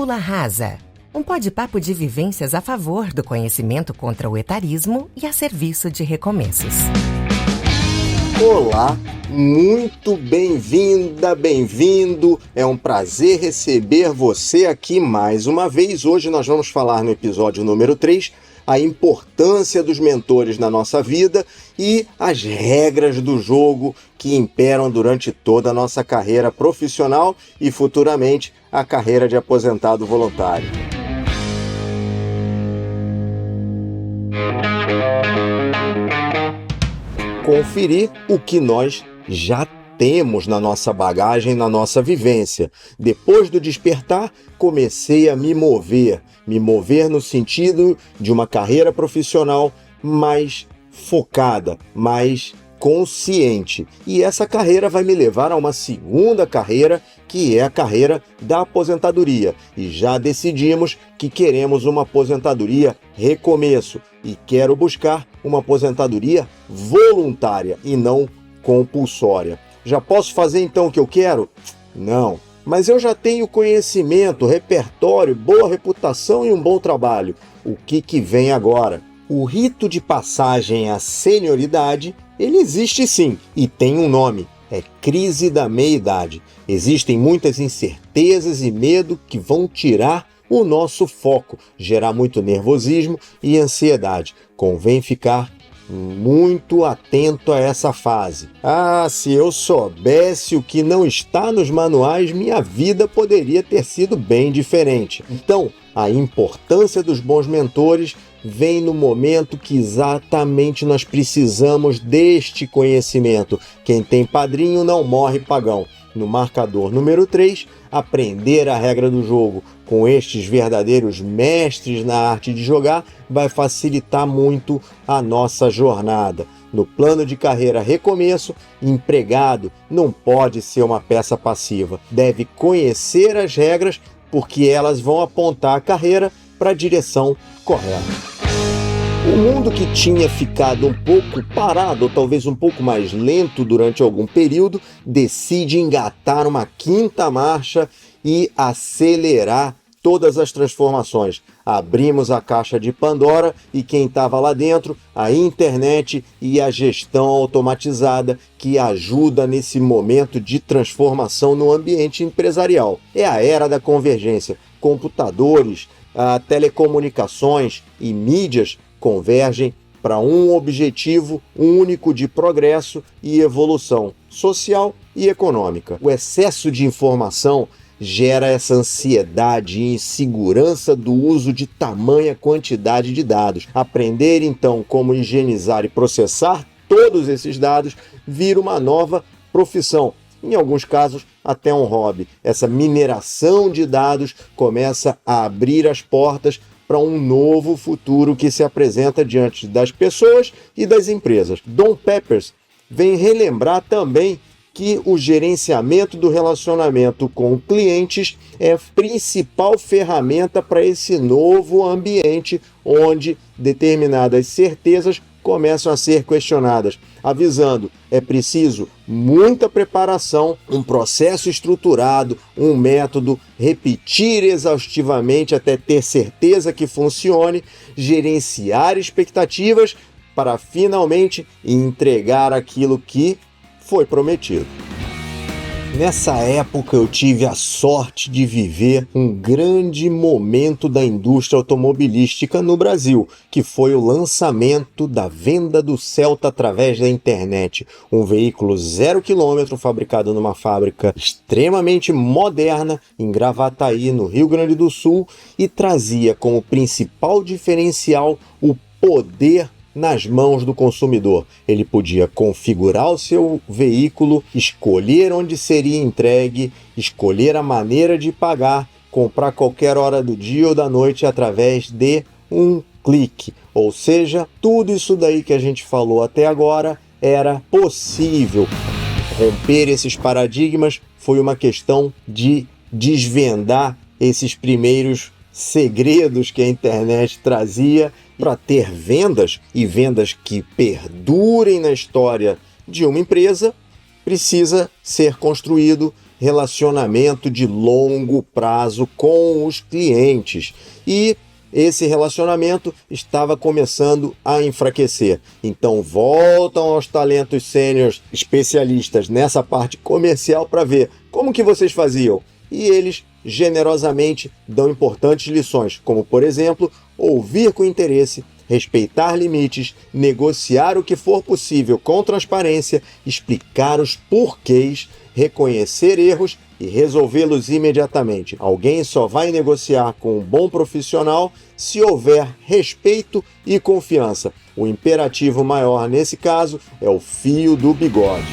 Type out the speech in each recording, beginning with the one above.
Tábula Rasa, um bate-papo de vivências a favor do conhecimento contra o etarismo e a serviço de recomeços. Olá, muito bem-vinda, bem-vindo. É um prazer receber você aqui mais uma vez. Hoje nós vamos falar no episódio número 3 a importância dos mentores na nossa vida e as regras do jogo que imperam durante toda a nossa carreira profissional e futuramente a carreira de aposentado voluntário. Conferir o que nós já temos na nossa bagagem, na nossa vivência. Depois do despertar, comecei a me mover no sentido de uma carreira profissional mais focada, mais consciente. E essa carreira vai me levar a uma segunda carreira, que é a carreira da aposentadoria. E já decidimos que queremos uma aposentadoria recomeço e quero buscar uma aposentadoria voluntária e não compulsória. Já posso fazer então o que eu quero? Não. Mas eu já tenho conhecimento, repertório, boa reputação e um bom trabalho. O que vem agora? O rito de passagem à senioridade, ele existe sim e tem um nome. É crise da meia-idade. Existem muitas incertezas e medo que vão tirar o nosso foco, gerar muito nervosismo e ansiedade. Convém ficar muito atento a essa fase. Se eu soubesse o que não está nos manuais, minha vida poderia ter sido bem diferente. Então, a importância dos bons mentores vem no momento que exatamente nós precisamos deste conhecimento. Quem tem padrinho não morre pagão. No marcador número 3, aprender a regra do jogo com estes verdadeiros mestres na arte de jogar vai facilitar muito a nossa jornada. No plano de carreira recomeço, empregado não pode ser uma peça passiva. Deve conhecer as regras porque elas vão apontar a carreira para a direção correta. O mundo que tinha ficado um pouco parado, ou talvez um pouco mais lento durante algum período, decide engatar uma quinta marcha e acelerar todas as transformações. Abrimos a caixa de Pandora e quem estava lá dentro? A internet e a gestão automatizada que ajuda nesse momento de transformação no ambiente empresarial. É a era da convergência. Computadores, telecomunicações e mídias convergem para um objetivo único de progresso e evolução social e econômica. O excesso de informação gera essa ansiedade e insegurança do uso de tamanha quantidade de dados. Aprender, então, como higienizar e processar todos esses dados vira uma nova profissão. Em alguns casos, até um hobby. Essa mineração de dados começa a abrir as portas para um novo futuro que se apresenta diante das pessoas e das empresas. Don Peppers vem relembrar também que o gerenciamento do relacionamento com clientes é a principal ferramenta para esse novo ambiente onde determinadas certezas começam a ser questionadas, avisando, é preciso muita preparação, um processo estruturado, um método, repetir exaustivamente até ter certeza que funcione, gerenciar expectativas para finalmente entregar aquilo que foi prometido. Nessa época eu tive a sorte de viver um grande momento da indústria automobilística no Brasil, que foi o lançamento da venda do Celta através da internet. Um veículo 0 km fabricado numa fábrica extremamente moderna em Gravataí, no Rio Grande do Sul, e trazia como principal diferencial o poder nas mãos do consumidor. Ele podia configurar o seu veículo, escolher onde seria entregue, escolher a maneira de pagar, comprar qualquer hora do dia ou da noite através de um clique. Ou seja, tudo isso daí que a gente falou até agora era possível. Romper esses paradigmas foi uma questão de desvendar esses primeiros segredos que a internet trazia para ter vendas e vendas que perdurem na história de uma empresa. Precisa ser construído relacionamento de longo prazo com os clientes. E esse relacionamento estava começando a enfraquecer. Então voltam aos talentos sêniores especialistas nessa parte comercial para ver como que vocês faziam. E eles generosamente dão importantes lições, como por exemplo, ouvir com interesse, respeitar limites, negociar o que for possível com transparência, explicar os porquês, reconhecer erros e resolvê-los imediatamente. Alguém só vai negociar com um bom profissional se houver respeito e confiança. O imperativo maior nesse caso é o fio do bigode.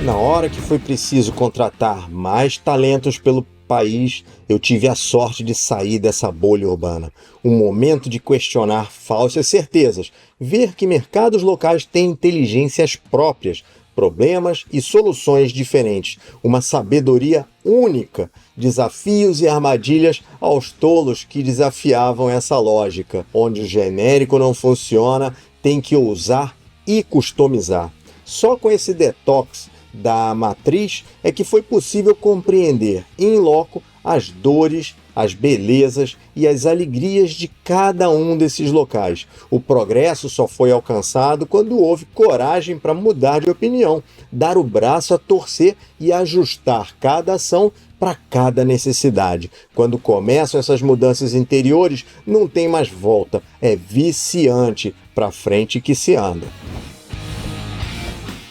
Na hora que foi preciso contratar mais talentos pelo país, eu tive a sorte de sair dessa bolha urbana. Um momento de questionar falsas certezas, ver que mercados locais têm inteligências próprias, problemas e soluções diferentes, uma sabedoria única, desafios e armadilhas aos tolos que desafiavam essa lógica. Onde o genérico não funciona, tem que ousar e customizar. Só com esse detox da matriz é que foi possível compreender in loco as dores, as belezas e as alegrias de cada um desses locais. O progresso só foi alcançado quando houve coragem para mudar de opinião, dar o braço a torcer e ajustar cada ação para cada necessidade. Quando começam essas mudanças interiores, não tem mais volta, é viciante, para frente que se anda.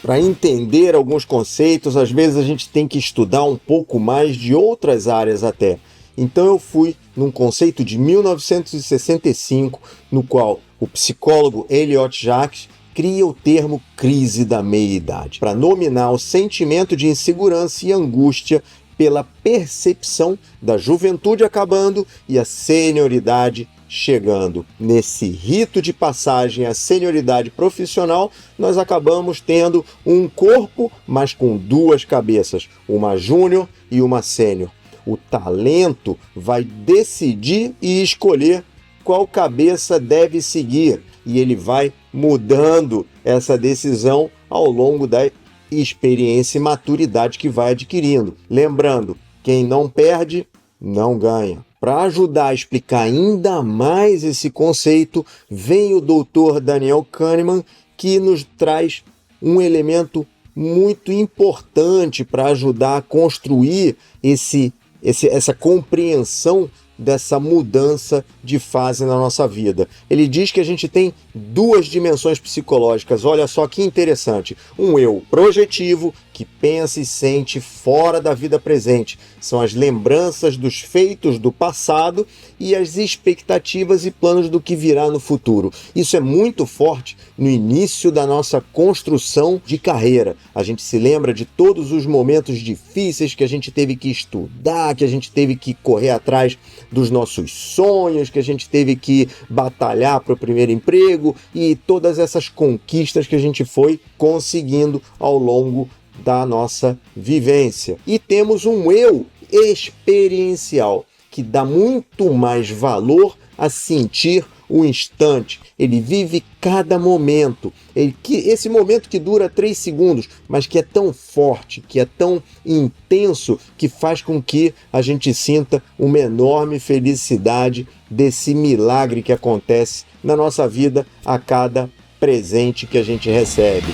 Para entender alguns conceitos, às vezes a gente tem que estudar um pouco mais de outras áreas até. Então eu fui num conceito de 1965, no qual o psicólogo Elliott Jacques cria o termo crise da meia-idade, para nominar o sentimento de insegurança e angústia pela percepção da juventude acabando e a senioridade chegando. Nesse rito de passagem à senioridade profissional, nós acabamos tendo um corpo, mas com duas cabeças, uma júnior e uma sênior. O talento vai decidir e escolher qual cabeça deve seguir, e ele vai mudando essa decisão ao longo da experiência e maturidade que vai adquirindo. Lembrando, quem não perde, não ganha. Para ajudar a explicar ainda mais esse conceito, vem o Dr. Daniel Kahneman, que nos traz um elemento muito importante para ajudar a construir essa compreensão dessa mudança de fase na nossa vida. Ele diz que a gente tem duas dimensões psicológicas, olha só que interessante. Um eu projetivo, que pensa e sente fora da vida presente. São as lembranças dos feitos do passado e as expectativas e planos do que virá no futuro. Isso é muito forte no início da nossa construção de carreira. A gente se lembra de todos os momentos difíceis que a gente teve que estudar, que a gente teve que correr atrás dos nossos sonhos, que a gente teve que batalhar para o primeiro emprego e todas essas conquistas que a gente foi conseguindo ao longo da nossa vivência. E temos um eu experiencial, que dá muito mais valor a sentir o instante. Ele vive cada momento. Esse momento que dura 3 segundos, mas que é tão forte, que é tão intenso, que faz com que a gente sinta uma enorme felicidade desse milagre que acontece na nossa vida a cada presente que a gente recebe.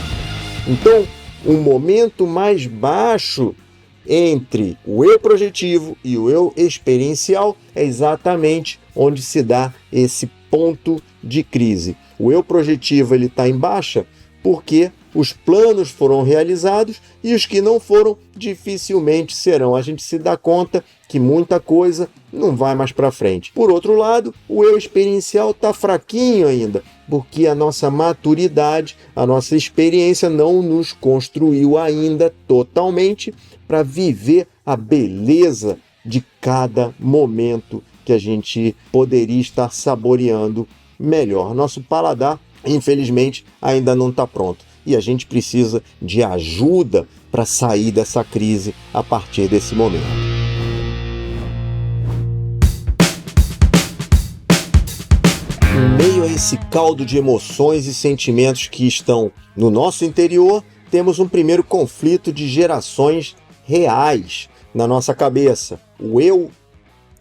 Então, o momento mais baixo entre o eu projetivo e o eu experiencial é exatamente onde se dá esse ponto de crise. O eu projetivo está em baixa porque os planos foram realizados e os que não foram dificilmente serão. A gente se dá conta que muita coisa não vai mais para frente. Por outro lado, o eu experiencial está fraquinho ainda, porque a nossa maturidade, a nossa experiência não nos construiu ainda totalmente para viver a beleza de cada momento que a gente poderia estar saboreando melhor. Nosso paladar, infelizmente, ainda não está pronto. E a gente precisa de ajuda para sair dessa crise a partir desse momento. Em meio a esse caldo de emoções e sentimentos que estão no nosso interior, temos um primeiro conflito de gerações reais. na nossa cabeça. O eu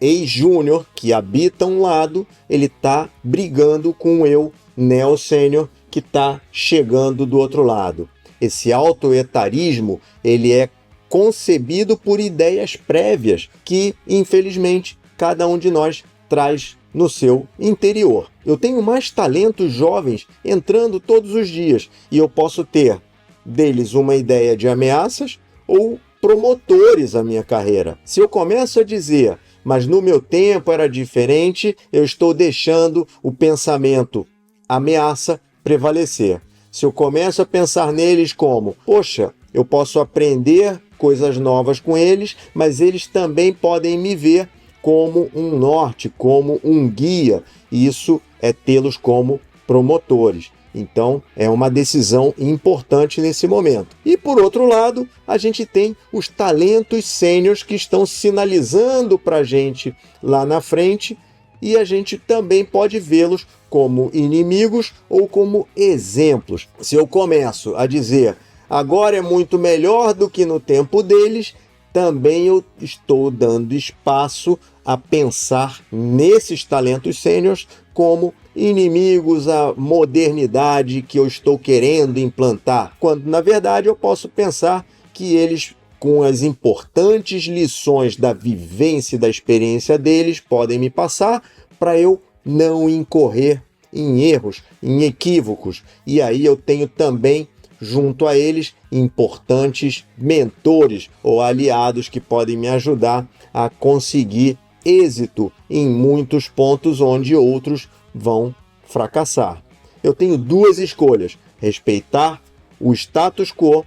ex-júnior, que habita um lado, ele está brigando com o eu neo-sênior, que está chegando do outro lado. Esse autoetarismo, ele é concebido por ideias prévias que, infelizmente, cada um de nós traz no seu interior. Eu tenho mais talentos jovens entrando todos os dias e eu posso ter deles uma ideia de ameaças ou promotores à minha carreira. Se eu começo a dizer, mas no meu tempo era diferente, eu estou deixando o pensamento ameaça prevalecer. Se eu começo a pensar neles como, poxa, eu posso aprender coisas novas com eles, mas eles também podem me ver como um norte, como um guia, e isso é tê-los como promotores. Então, é uma decisão importante nesse momento. E, por outro lado, a gente tem os talentos sêniores que estão sinalizando para a gente lá na frente, e a gente também pode vê-los como inimigos ou como exemplos. Se eu começo a dizer, agora é muito melhor do que no tempo deles, também eu estou dando espaço a pensar nesses talentos sêniores como inimigos à modernidade que eu estou querendo implantar, quando na verdade eu posso pensar que eles, com as importantes lições da vivência e da experiência deles, podem me passar para eu não incorrer em erros, em equívocos. E aí eu tenho também, junto a eles, importantes mentores ou aliados que podem me ajudar a conseguir êxito em muitos pontos onde outros vão fracassar. Eu tenho duas escolhas: respeitar o status quo,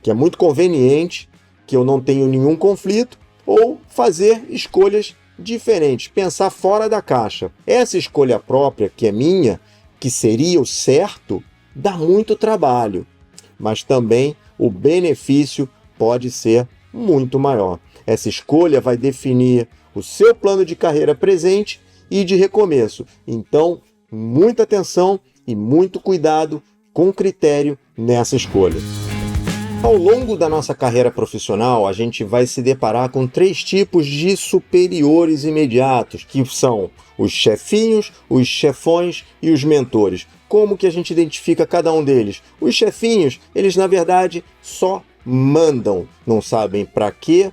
que é muito conveniente, que eu não tenho nenhum conflito, ou fazer escolhas diferentes, pensar fora da caixa. Essa escolha própria, que é minha, que seria o certo, dá muito trabalho, mas também o benefício pode ser muito maior. Essa escolha vai definir o seu plano de carreira presente e de recomeço. Então, muita atenção e muito cuidado, com critério nessa escolha. Ao longo da nossa carreira profissional, a gente vai se deparar com 3 tipos de superiores imediatos, que são os chefinhos, os chefões e os mentores. Como que a gente identifica cada um deles? Os chefinhos, eles na verdade só mandam, não sabem para quê,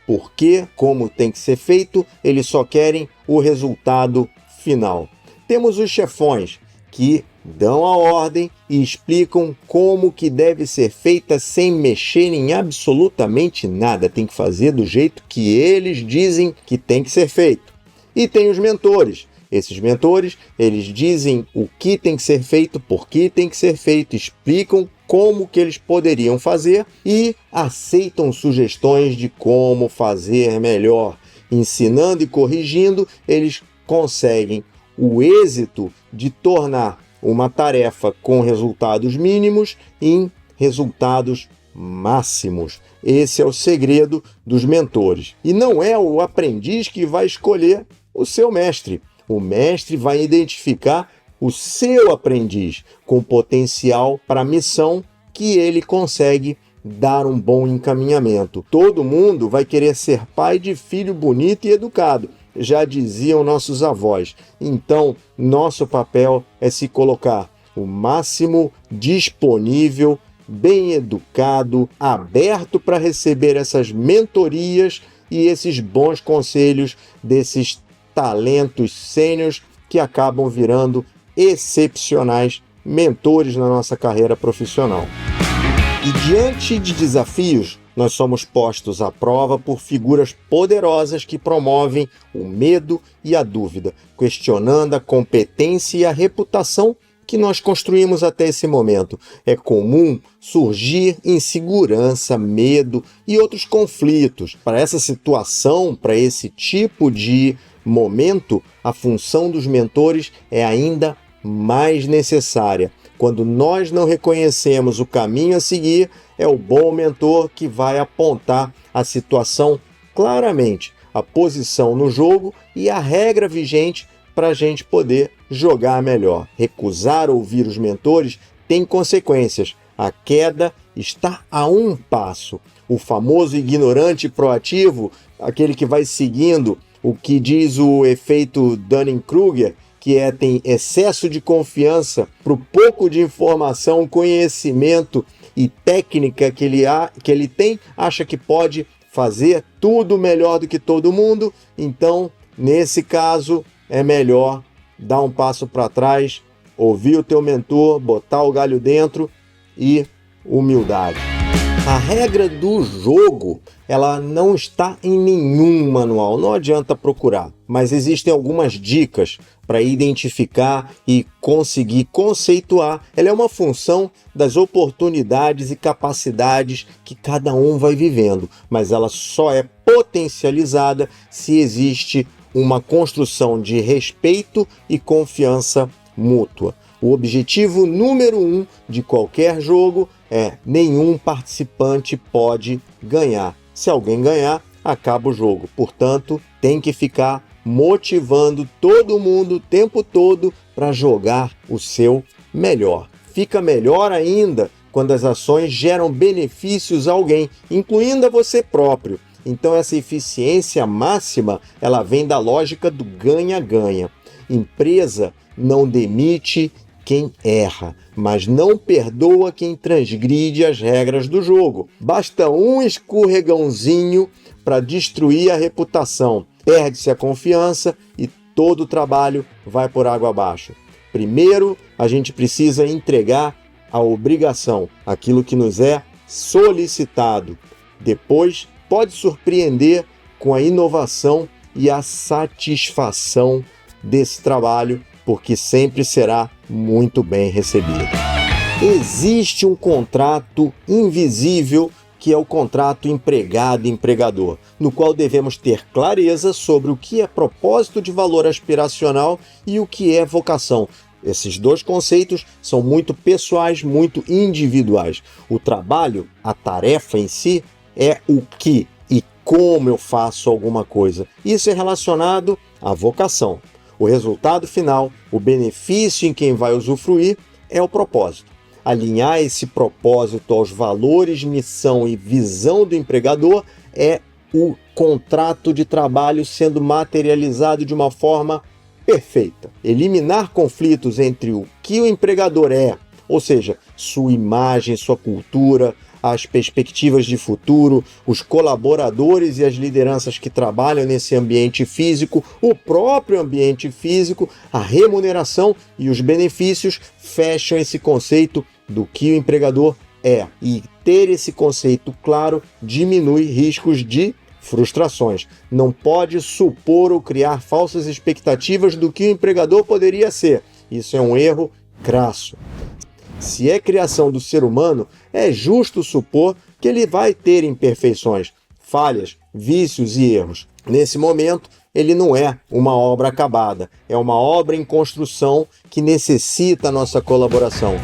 por quê, como tem que ser feito, eles só querem o resultado final. Temos os chefões, que dão a ordem e explicam como que deve ser feita sem mexer em absolutamente nada. Tem que fazer do jeito que eles dizem que tem que ser feito. E tem os mentores. Esses mentores, eles dizem o que tem que ser feito, por que tem que ser feito, explicam como que eles poderiam fazer e aceitam sugestões de como fazer melhor. Ensinando e corrigindo, eles conseguem o êxito de tornar uma tarefa com resultados mínimos em resultados máximos. Esse é o segredo dos mentores. E não é o aprendiz que vai escolher o seu mestre. O mestre vai identificar o seu aprendiz com potencial para a missão que ele consegue dar um bom encaminhamento. Todo mundo vai querer ser pai de filho bonito e educado, já diziam nossos avós. Então, nosso papel é se colocar o máximo disponível, bem educado, aberto para receber essas mentorias e esses bons conselhos desses talentos sêniores que acabam virando excepcionais mentores na nossa carreira profissional. E diante de desafios, nós somos postos à prova por figuras poderosas que promovem o medo e a dúvida, questionando a competência e a reputação que nós construímos até esse momento. É comum surgir insegurança, medo e outros conflitos. Para essa situação, para esse tipo de momento, a função dos mentores é ainda mais necessária. Quando nós não reconhecemos o caminho a seguir, é o bom mentor que vai apontar a situação claramente, a posição no jogo e a regra vigente para a gente poder jogar melhor. Recusar ouvir os mentores tem consequências. A queda está a um passo. o famoso ignorante proativo, aquele que vai seguindo o que diz o efeito Dunning-Kruger, que tem excesso de confiança pro pouco de informação, conhecimento e técnica que ele tem, acha que pode fazer tudo melhor do que todo mundo. Então, nesse caso, é melhor dar um passo para trás, ouvir o teu mentor, botar o galho dentro e humildade. A regra do jogo, ela não está em nenhum manual, não adianta procurar, mas existem algumas dicas para identificar e conseguir conceituar. Ela é uma função das oportunidades e capacidades que cada um vai vivendo, mas ela só é potencializada se existe uma construção de respeito e confiança mútua. O objetivo número 1 de qualquer jogo é nenhum participante pode ganhar. Se alguém ganhar, acaba o jogo. Portanto, tem que ficar motivando todo mundo o tempo todo para jogar o seu melhor. Fica melhor ainda quando as ações geram benefícios a alguém, incluindo a você próprio. Então essa eficiência máxima, ela vem da lógica do ganha-ganha. Empresa não demite quem erra, mas não perdoa quem transgride as regras do jogo. Basta um escorregãozinho para destruir a reputação. Perde-se a confiança e todo o trabalho vai por água abaixo. Primeiro, a gente precisa entregar a obrigação, aquilo que nos é solicitado. Depois, pode surpreender com a inovação e a satisfação desse trabalho, porque sempre será muito bem recebido. Existe um contrato invisível, que é o contrato empregado-empregador, no qual devemos ter clareza sobre o que é propósito de valor aspiracional e o que é vocação. Esses dois conceitos são muito pessoais, muito individuais. O trabalho, a tarefa em si, é o que e como eu faço alguma coisa. Isso é relacionado à vocação. O resultado final, o benefício em quem vai usufruir, é o propósito. Alinhar esse propósito aos valores, missão e visão do empregador é o contrato de trabalho sendo materializado de uma forma perfeita. Eliminar conflitos entre o que o empregador é, ou seja, sua imagem, sua cultura, as perspectivas de futuro, os colaboradores e as lideranças que trabalham nesse ambiente físico, o próprio ambiente físico, a remuneração e os benefícios fecham esse conceito do que o empregador é. E ter esse conceito claro diminui riscos de frustrações. Não pode supor ou criar falsas expectativas do que o empregador poderia ser. Isso é um erro crasso. Se é criação do ser humano, é justo supor que ele vai ter imperfeições, falhas, vícios e erros. Nesse momento, ele não é uma obra acabada, é uma obra em construção que necessita a nossa colaboração.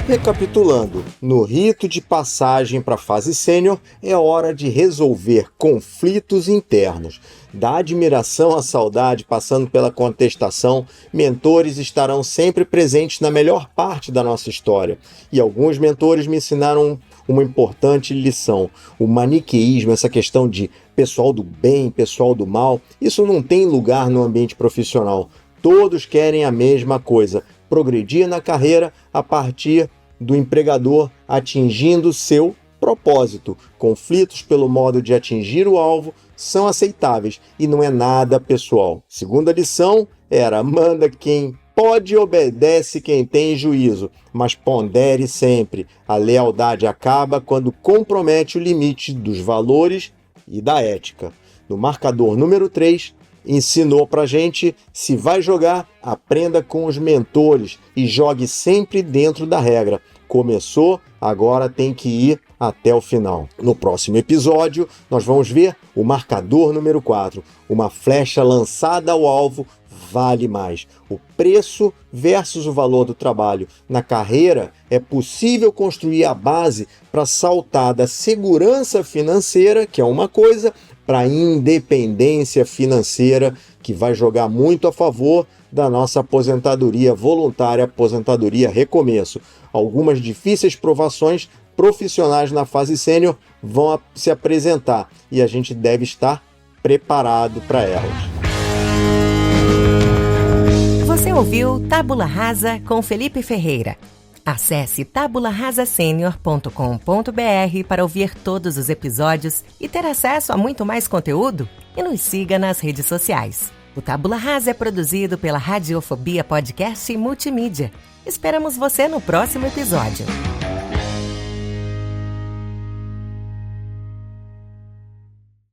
Recapitulando, no rito de passagem para a fase sênior, é hora de resolver conflitos internos. Da admiração à saudade, passando pela contestação, mentores estarão sempre presentes na melhor parte da nossa história. E alguns mentores me ensinaram uma importante lição. O maniqueísmo, essa questão de pessoal do bem, pessoal do mal, isso não tem lugar no ambiente profissional. Todos querem a mesma coisa, progredir na carreira a partir do empregador atingindo seu propósito. Conflitos pelo modo de atingir o alvo são aceitáveis e não é nada pessoal. Segunda lição era: manda quem pode e obedece quem tem juízo, mas pondere sempre. A lealdade acaba quando compromete o limite dos valores e da ética. No marcador número 3, ensinou pra gente: se vai jogar, aprenda com os mentores e jogue sempre dentro da regra. Começou, agora tem que ir até o final. No próximo episódio, nós vamos ver o marcador número 4. Uma flecha lançada ao alvo vale mais. O preço versus o valor do trabalho. Na carreira, é possível construir a base para saltar da segurança financeira, que é uma coisa, para a independência financeira, que vai jogar muito a favor da nossa aposentadoria voluntária, aposentadoria recomeço. Algumas difíceis provações profissionais na fase sênior vão se apresentar e a gente deve estar preparado para elas. Você ouviu Tábula Rasa com Felipe Ferreira. Acesse tabularasasenior.com.br para ouvir todos os episódios e ter acesso a muito mais conteúdo. E nos siga nas redes sociais. O Tábula Rasa é produzido pela Radiofobia Podcast e Multimídia. Esperamos você no próximo episódio.